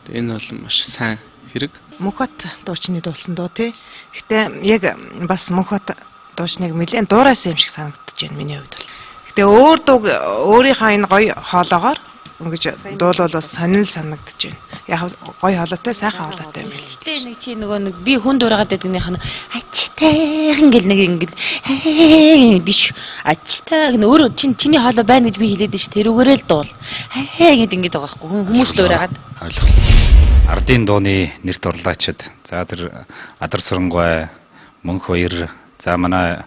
S11: Энэ бол маш сайн хэрэг.
S5: Мөнхөт дуучны дуулсан дуу тий. Гэтэ яг бас мөнхөт дуучныг нэлээд дуурайсан юм шиг санагдаж байна миний хувьд бол. Гэтэ өөр дууг өөрийнхөө энэ гоё хоолоогоор ингэж дуулвал бас сонирхол санагдаж байна. Яг гоё хоолойтой, сайхан хоолойтой юм.
S8: Гэтэ нэг чи нэг би хүн дуурайгаад байдгийнх нь ачтайхан гэл нэг ингэ биш ачтай гэн өөр чиний хоолой байна гэж би хэлээд ш тэрүүгээрээ л дуул. Гэд ингэж байгаа байхгүй хүмүүс дуурайгаад.
S3: Ойлголоо. Ардын дууны нэрт урлаачид за тэр Адар Сүрэнгой Мөнх баяр за манай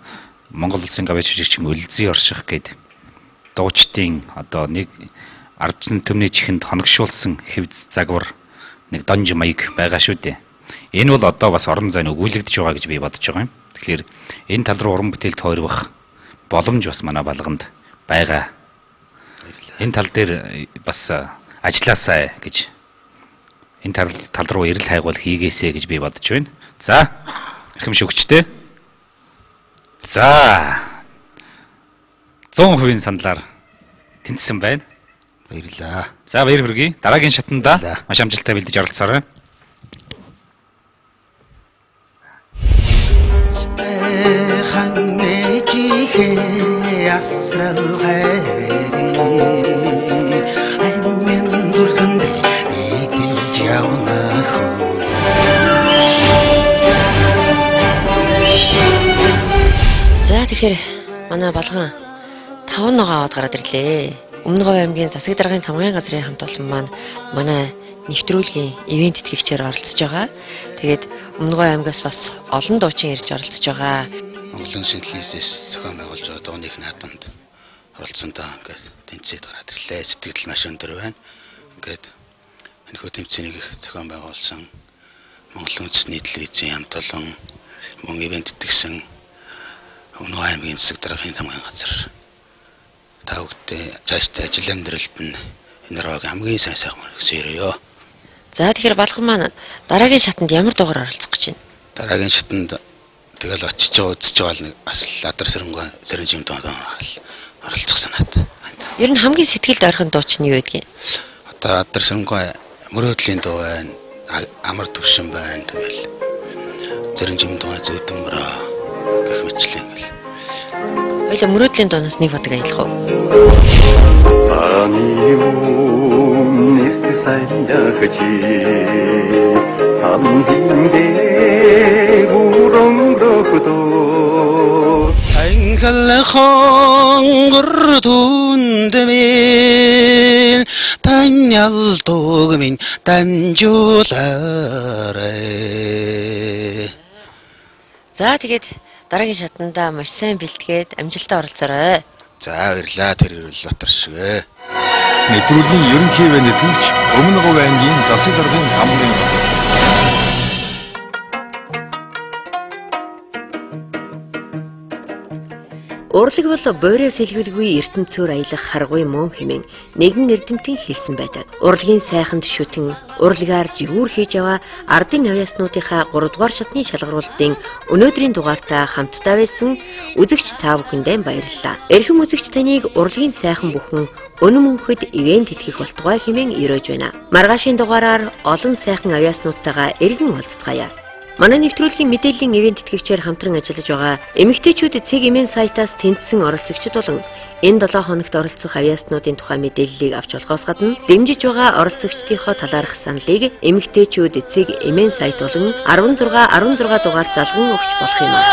S3: Монгол улсын гавьяа жижигчин Өлзий орших гээд дуучдын одоо нэг ардын төмний чихэнд хоногшуулсан хэвз загвар нэг донж маяг байгаа шүү дээ. Энэ бол одоо бас орон зайн өгүүлэгдэж байгаа гэж би бодож байгаа юм. Тэгэхээр энэ тал руу уран бүтээлд тойрох боломж бас манай балганд байгаа. Энэ тал дээр бас ажилласаа гэж энэ тал руу эрэл хайгуул хийгээсэ гэж би бодож байна. За, эрхэм шүгчтэй. За 100% саналаар тэнцсэн байна.
S16: Баярлалаа.
S3: За баяр хүргэе. Дараагийн шатанда маш амжилттай бэлдэж оролцоорой.
S18: хангежихэ асрал хайри аймэн зүрхэндэ идэлж явна хөө.
S1: За тэгэхээр манай балган 5 ногоо аваад гараад ирлээ. Өмнө Говь аймгийн засаг даргын тамгын газрын хамт олон маань манай нэвтрүүлгийн ивент тэтгэгчээр оролцож байгаа. Тэгээд Өмнө Говь аймгаас бас олон дуучин ирж оролцож байгаа.
S19: Монголын шинжилгээсээс зохион байгуулж байгаа дууных наадамд оролцсондоо ингээд тэнцээд гараад ирлээ. Сэтгэл маш өндөр байна. Ингээд энэхүү тэмцээнийг зохион байгуулсан Монголын үндэсний телевизийн хамт олон мөн ивент тэтгэсэн Өмнө Говь аймгийн засаг даргын тамгын газар та бүхэнд цаашдаа ажил амьдралд нь энэ рог хамгийн сайн сайхан хэрэгсээрээ.
S1: За тэгэхээр балган маань дараагийн шатанд ямар дугаар оролцох гэж байна?
S19: Дараагийн шатанд тэгэл очиж үзэж байгаа нэг бас Адар Сэрэнгүй жимд оролцох санаатай.
S1: Ер нь хамгийн сэтгэлд ойрхон дуучин юу гэдгийг?
S19: Одоо Адар Сэрэнгүй мөрөөдлийн дуу байна, амар төвшин байна, тэгэл Зэрэн жимд зүйдэн мөрөө гэх мэтлэн гэл.
S1: Хоёул мөрөөдлийн дуунаас нэг бодог аялах уу?
S18: Хонгор түндмэл таньял дугмин дамжуулаарай.
S1: За тэгээд дараагийн шатанда маш сайн бэлтгээд амжилттай оролцоорой.
S19: За баярлалаа тэр ирвэл Батар шигэ.
S9: Нэвтрүүлгийн ерөнхий ивент тэтгэгч Өмнө Говь аймгийн засаг даргын тамгын газар.
S1: Урлаг бол буйраа сэлгэлгүй ертөнцөөр аялах харгуй мөн хэмээн нэгэн эрдэмтэн хэлсэн байдаг. Урлагийн сайханд шүтэн урлагаар жигүүр хийж яваа ардын авьяаснуудынхаа 3 дугаар шатны шалгаруулалтын өнөөдрийн дугаартаа хамтдаа байсан үзэгч та бүхэндээ баярлалаа. Эрхэм үзэгч таныг урлагийн сайхан бүхэн өнөө мөнхөд ивент тэтгэх болтугай хэмээн өрөөж байна. Маргаашийн дугаараар олон сайхан авьяаснуудтайгаа эргэн уулзцгаая. Манай нэвтрүүлгийн мэдээллийн ивент тэтгэгчээр хамтран ажиллаж байгаа эмэгтэйчүүд цэг эмээн сайтаас тэнцсэн оролцогчид болон энэ 7 хоногт оролцох авьяаснуудын тухай мэдээллийг авч болохоос гадна дэмжиж байгаа оролцогчдийнхоо талаарх саналыг эмэгтэйчүүд цэг эмээн сайт болон 16 дугаар залган өгч болох юм аа.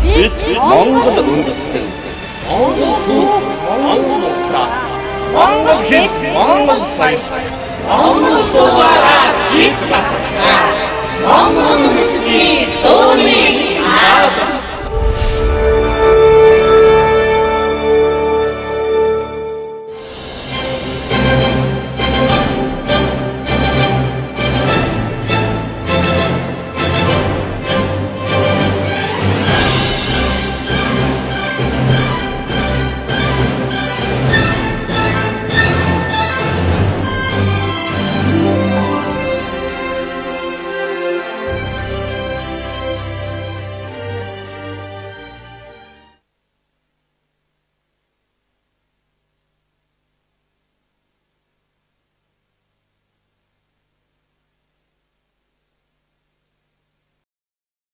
S18: Бид Монгол үндэстэн Монгол төв, Монгол улсаа, Монгол хэл, Монгол сайн, Монгол дуугараа хит бахархаа, Монгол